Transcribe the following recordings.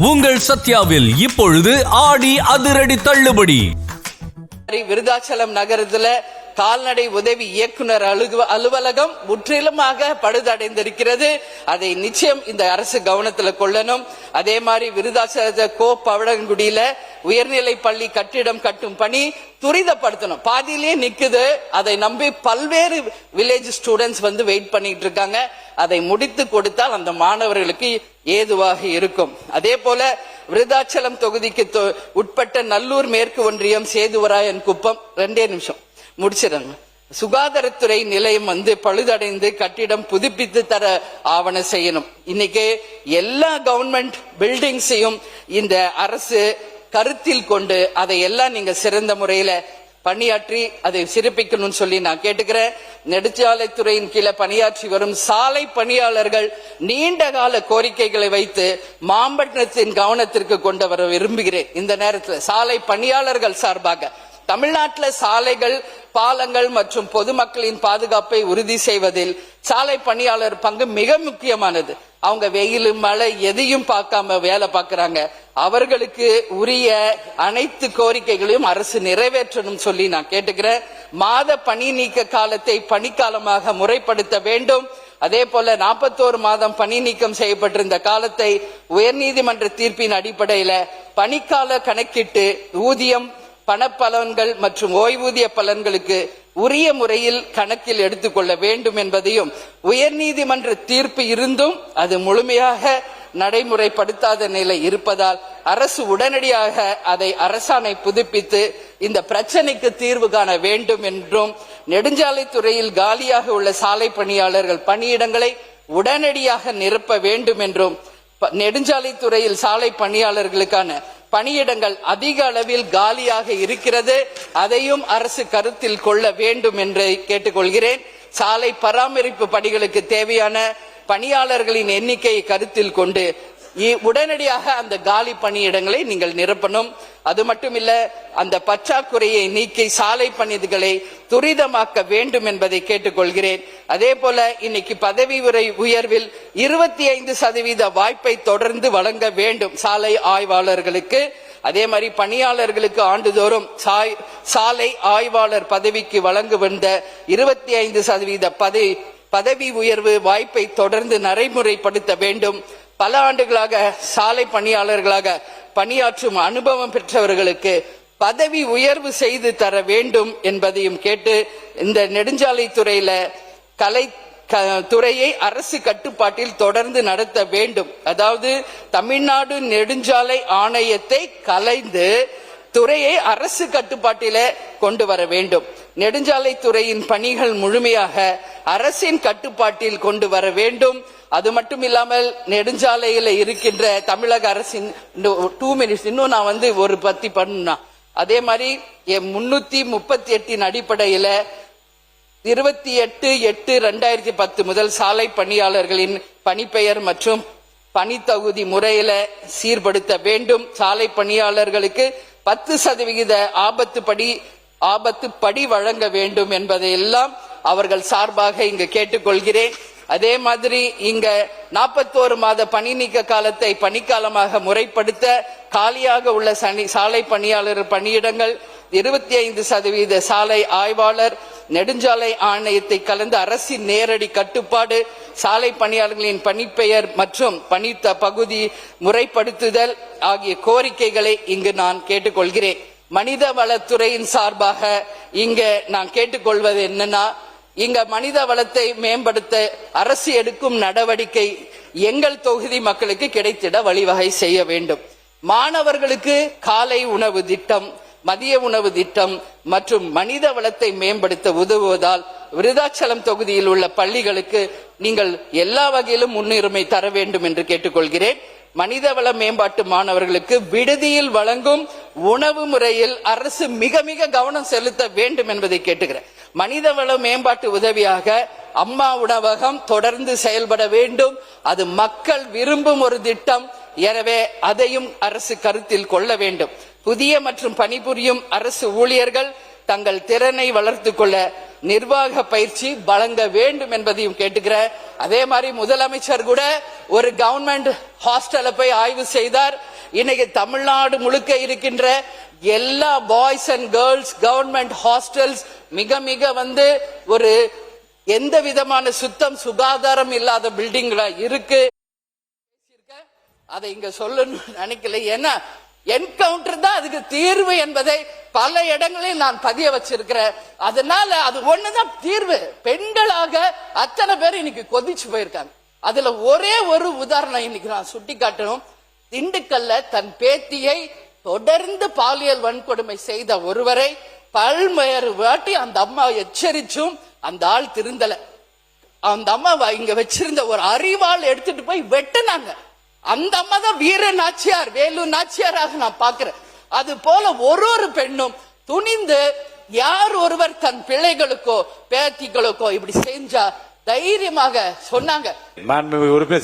உங்கள் சத்யாவில் இப்பொழுது ஆடி அதிரடி தள்ளுபடி. விருதாச்சலம் நகரத்துல கால்நடை உதவி இயக்குனர் அலுவலகம் முற்றிலுமாக பழுதடைந்திருக்கிறது. அதை நிச்சயம் இந்த அரசு கவனத்துல கொள்ளணும். அதே மாதிரி விருதாச்சல பவளங்குடியில உயர்நிலை பள்ளி கட்டிடம் கட்டும் பணி துரிதப்படுத்தணும். பாதியிலேயே நிக்குது. அதை நம்பி பல்வேறு வில்லேஜ் ஸ்டூடெண்ட்ஸ் வந்து வெயிட் பண்ணிட்டு இருக்காங்க. அதை முடித்து கொடுத்தால் அந்த மாணவர்களுக்கு ஏதுவாக இருக்கும். அதே போல விருதாச்சலம் தொகுதிக்கு உட்பட்ட நல்லூர் மேற்கு ஒன்றியம் சேதுவராயன் குப்பம் 2 நிமிஷம் முடிச்சிடங்க. சுகாதாரத்துறை நிலையம் வந்து பழுதடைந்து கட்டிடம் புதுப்பித்து தர ஆவணம் செய்யணும். இன்னைக்கு எல்லா கவர்மெண்ட் பில்டிங்ஸையும் இந்த அரசு கருத்தில் கொண்டு அதை எல்லாம் நீங்க சிறந்த முறையில பணியாற்றி அதை சிறப்பிக்கணும்னு சொல்லி நான் கேட்டுக்கிறேன். நெடுஞ்சாலைத்துறையின் கீழே பணியாற்றி வரும் சாலை பணியாளர்கள் நீண்ட கால கோரிக்கைகளை வைத்து மாம்பட்டத்தின் கவனத்திற்கு கொண்டு வர விரும்புகிறேன். இந்த நேரத்தில் சாலை பணியாளர்கள் சார்பாக தமிழ்நாட்டில் சாலைகள், பாலங்கள் மற்றும் பொதுமக்களின் பாதுகாப்பை உறுதி செய்வதில் சாலை பணியாளர் பங்கு மிக முக்கியமானது. அவங்க வெயில் மழை எதையும் பார்க்காம வேலை பார்க்கறாங்க. அவர்களுக்கு உரிய அனைத்து கோரிக்கைகளையும் அரசு நிறைவேற்றணும் சொல்லி நான் கேட்டுக்கிறேன். மாத பணி நீக்க காலத்தை பணிக்காலமாக முறைப்படுத்த வேண்டும். அதே போல 41 மாதம் பணி நீக்கம் செய்யப்பட்டிருந்த காலத்தை உயர்நீதிமன்ற தீர்ப்பின் அடிப்படையில பணிக்கால கணக்கிட்டு ஊதியம், பணப்பலன்கள் மற்றும் ஓய்வூதிய பலன்களுக்கு உரிய முறையில் கணக்கில் எடுத்துக்கொள்ள வேண்டும் என்பதையும், உயர்நீதிமன்ற தீர்ப்பு இருந்தும் அது முழுமையாக நடைமுறைப்படுத்தாத நிலை இருப்பதால் அரசு உடனடியாக அதை அரசாணை புதுப்பித்து இந்த பிரச்சனைக்கு தீர்வு காண வேண்டும் என்றும், நெடுஞ்சாலைத்துறையில் காலியாக உள்ள சாலை பணியாளர்கள் பணியிடங்களை உடனடியாக நிரப்ப வேண்டும் என்றும், நெடுஞ்சாலைத்துறையில் சாலை பணியாளர்களுக்கான பணியிடங்கள் அதிக அளவில் காலியாக இருக்கிறது, அதையும் அரசு கருத்தில் கொள்ள வேண்டும் என்று கேட்டுக்கொள்கிறேன். சாலை பராமரிப்பு பணிகளுக்கு தேவையான பணியாளர்களின் எண்ணிக்கையை கருத்தில் கொண்டு உடனடியாக அந்த காலி பணியிடங்களை நீங்கள் நிரப்பணும். அது மட்டுமில்ல, அந்த பற்றாக்குறையை நீக்கி சாலை பணிகளை துரிதமாக்க வேண்டும் என்பதை கேட்டுக்கொள்கிறேன். அதே போல இன்னைக்கு பதவி உயர்வில் 25% வாய்ப்பை தொடர்ந்து வழங்க வேண்டும் சாலை ஆய்வாளர்களுக்கு. அதே மாதிரி பணியாளர்களுக்கு ஆண்டுதோறும் சாலை ஆய்வாளர் பதவிக்கு வழங்க வந்த 25% பதவி உயர்வு வாய்ப்பை தொடர்ந்து நடைமுறைப்படுத்த வேண்டும். பல ஆண்டுகளாக சாலை பணியாளர்களாக பணியாற்றும் அனுபவம் பெற்றவர்களுக்கு பதவி உயர்வு செய்து தர வேண்டும் என்பதையும் கேட்டு, இந்த நெடுஞ்சாலை துறையை அரசு கட்டுப்பாட்டில் தொடர்ந்து நடத்த வேண்டும். அதாவது தமிழ்நாடு நெடுஞ்சாலை ஆணையத்தை கலைந்து துறையை அரசு கட்டுப்பாட்டில கொண்டு வர வேண்டும். நெடுஞ்சாலைத்துறையின் பணிகள் முழுமையாக அரசின் கட்டுப்பாட்டில் கொண்டு வர வேண்டும். அது மட்டும் இல்லாமல் நெடுஞ்சாலையில இருக்கின்ற தமிழக அரசின் 2 மினிட்ஸ் இன்னும் நான் வந்து ஒரு பத்தி பண்ணா, அதே மாதிரி 338 அடிப்படையில 28/8/2010 முதல் சாலை பணியாளர்களின் பணிப்பெயர் மற்றும் பணித்தகுதி முறையில சீர்படுத்த வேண்டும். சாலை பணியாளர்களுக்கு 10% ஆபத்து படி வழங்க வேண்டும் என்பதையெல்லாம் அவர்கள் சார்பாக இங்கு கேட்டுக்கொள்கிறேன். அதே மாதிரி இங்க 41 மாத பணி நீக்க காலத்தை பணிக்காலமாக முறைப்படுத்த காலியாக உள்ள சாலை பணியாளர் பணியிடங்கள் 25% சாலை ஆய்வாளர், நெடுஞ்சாலை ஆணையத்தை கலந்து அரசின் நேரடி கட்டுப்பாடு, சாலை பணியாளர்களின் பணிப்பெயர் மற்றும் பணித்த பகுதி முறைப்படுத்துதல் ஆகிய கோரிக்கைகளை இங்கு நான் கேட்டுக்கொள்கிறேன். மனித வளத்துறையின் சார்பாக இங்க நான் கேட்டுக்கொள்வது என்னன்னா, இங்க மனித வளத்தை மேம்படுத்த அரசு எடுக்கும் நடவடிக்கை எங்கள் தொகுதி மக்களுக்கு கிடைத்திட வழிவகை செய்ய வேண்டும். மாணவர்களுக்கு காலை உணவு திட்டம், மதிய உணவு திட்டம் மற்றும் மனித வளத்தை மேம்படுத்த உதவுவதால் விருதாச்சலம் தொகுதியில் உள்ள பள்ளிகளுக்கு நீங்கள் எல்லா வகையிலும் முன்னுரிமை தர வேண்டும் என்று கேட்டுக்கொள்கிறேன். மனிதவள மேம்பாட்டு மாணவர்களுக்கு விடுதியில் வழங்கும் உணவு முறையில் அரசு மிக மிக கவனம் செலுத்த வேண்டும் என்பதை கேட்டுக்கிறேன். மனிதவள மேம்பாட்டு உதவியாக அம்மா உணவகம் தொடர்ந்து செயல்பட வேண்டும். அது மக்கள் விரும்பும் ஒரு திட்டம். எனவே அதையும் அரசு கருத்தில் கொள்ள வேண்டும். புதிய மற்றும் பணிபுரியும் அரசு ஊழியர்கள் தங்கள் திறனை வளர்த்துக் கொள்ள நிர்வாக பயிற்சி வழங்க வேண்டும் என்பதையும் கேட்டுக்கிறேன். அதே மாதிரி முதலமைச்சர் கூட ஒரு கவர்மெண்ட் ஹாஸ்டல்ல போய் ஆய்வு செய்தார். இன்னைக்கு தமிழ்நாடு முழுக்க இருக்கின்ற எல்லா boys and girls government hostels மிக மிக ஒரு எந்த விதமான சுத்தம் சுகாதாரம் இல்லாத பில்டிங்ல இருக்கு. அதை இங்க சொல்லணும்னு நினைக்கல. ஏன்னா என்கவுண்டர் தான் அதுக்கு தீர்வு என்பதை பல இடங்களில் நான் பதிய வச்சிருக்கிறேன். அதனால அது ஒண்ணுதான் தீர்வு. பெண்களாக அத்தனை பேர் இன்னைக்கு கொதிச்சு போயிருக்காங்க. அதுல ஒரே ஒரு உதாரணம் இன்னைக்கு நான் சுட்டி காட்டணும். திண்டுக்கல்ல தன் பேத்தியை தொடர்ந்து பாலியல் வன்கொடுமை செய்த ஒருவரை பல்வேறு வாட்டி அந்த அம்மா எச்சரிச்சும் அந்த ஆள் திருந்தல. அந்த அம்மா இங்க வச்சிருந்த ஒரு அரிவாள் எடுத்துட்டு போய் வெட்டினாங்க. அந்த அம்மா தான் வீர நாச்சியார், வேலூர் நாச்சியாராக நான் பாக்குறேன். அது போல ஒரு பெண்ணும் துணிந்து யார் ஒருவர் தன் பிள்ளைகளுக்கோ பேத்திகளுக்கோ இப்படி செஞ்சா தைரியமாக சொன்னாங்க.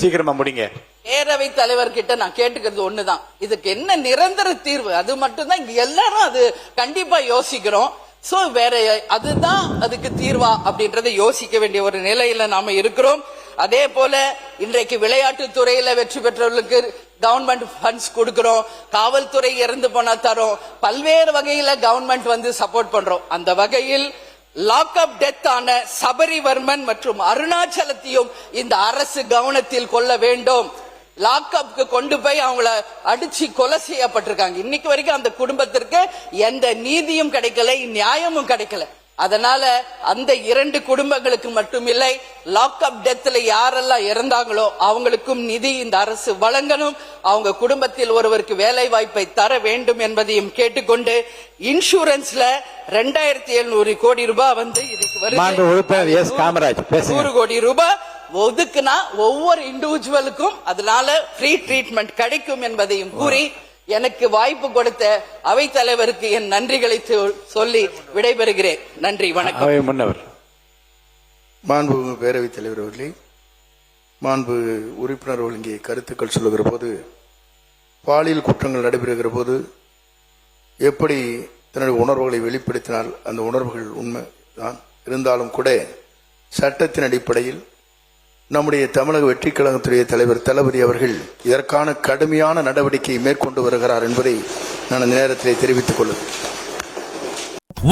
சீக்கிரமா முடிங்க. பேரவை தலைவர் கிட்ட நான் கேட்டுக்கிறது ஒண்ணுதான், இதுக்கு என்ன நிரந்தர தீர்வு? அது மட்டும்தான் இங்க எல்லாரும் அது கண்டிப்பா யோசிக்கிறோம். சோ வேற அதுதான் அதுக்கு தீர்வா அப்படின்றத யோசிக்க வேண்டிய ஒரு நிலையில நாம இருக்கிறோம். அதே போல இன்றைக்கு விளையாட்டு துறையில வெற்றி பெற்றவர்களுக்கு கவர்மெண்ட் ஃபண்ட்ஸ் கொடுக்கிறோம். காவல்துறை இறந்து போனா தரோம். பல்வேறு வகையில கவர்மெண்ட் சப்போர்ட் பண்றோம். அந்த வகையில் லாக் அப் டெத் ஆன சபரிவர்மன் மற்றும் அருணாச்சலத்தையும் இந்த அரசு கவனத்தில் கொள்ள வேண்டும். லாக்அப்க்கு கொண்டு போய் அவங்கள அடிச்சு கொலை செய்யப்பட்டிருக்காங்க. இன்னைக்கு வரைக்கும் அந்த குடும்பத்திற்கு எந்த நீதியும் கிடைக்கல, நியாயமும் கிடைக்கல. அதனால அந்த 2 குடும்பங்களுக்கு மட்டுமில்லை, லாக்அப் டெத்ல யாரெல்லாம் இறந்தாங்களோ அவங்களுக்கும் நிதி இந்த அரசு வழங்கணும். அவங்க குடும்பத்தில் ஒருவருக்கு வேலை வாய்ப்பை தர வேண்டும் என்பதையும் கேட்டுக்கொண்டு, இன்சூரன்ஸ்ல 2700 கோடி ரூபாய் இதுக்கு வருது. 100 கோடி ரூபாய் ஒதுக்குனா ஒவ்வொரு இண்டிவிஜுவலுக்கும் அதனால ஃப்ரீ ட்ரீட்மெண்ட் கிடைக்கும் என்பதையும் கூறி எனக்கு வாய்ப்பு கொடுத்த அவைத் தலைவருக்கு என் நன்றிகளை சொல்லி விடைபெறுகிறேன். நன்றி, வணக்கம். மாண்பு பேரவைத் தலைவர் அவர்களே, மாண்பு உறுப்பினர் இங்கே கருத்துக்கள் சொல்லுகிற போது, பாலியல் குற்றங்கள் நடைபெறுகிற போது எப்படி தன்னுடைய உணர்வுகளை வெளிப்படுத்தினால் அந்த உணர்வுகள் உண்மை தான் இருந்தாலும் கூட சட்டத்தின் அடிப்படையில் நம்முடைய தமிழக வெற்றி கழகத்துடைய தலைவர் தளபதி அவர்கள் இதற்கான கடுமையான நடவடிக்கையை மேற்கொண்டு வருகிறார் என்பதை நான் இந்த நேரத்திலே தெரிவித்துக் கொள்கிறேன்.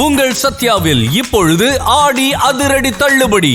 உங்கள் சத்யாவில் இப்பொழுது ஆடி அதிரடி தள்ளுபடி.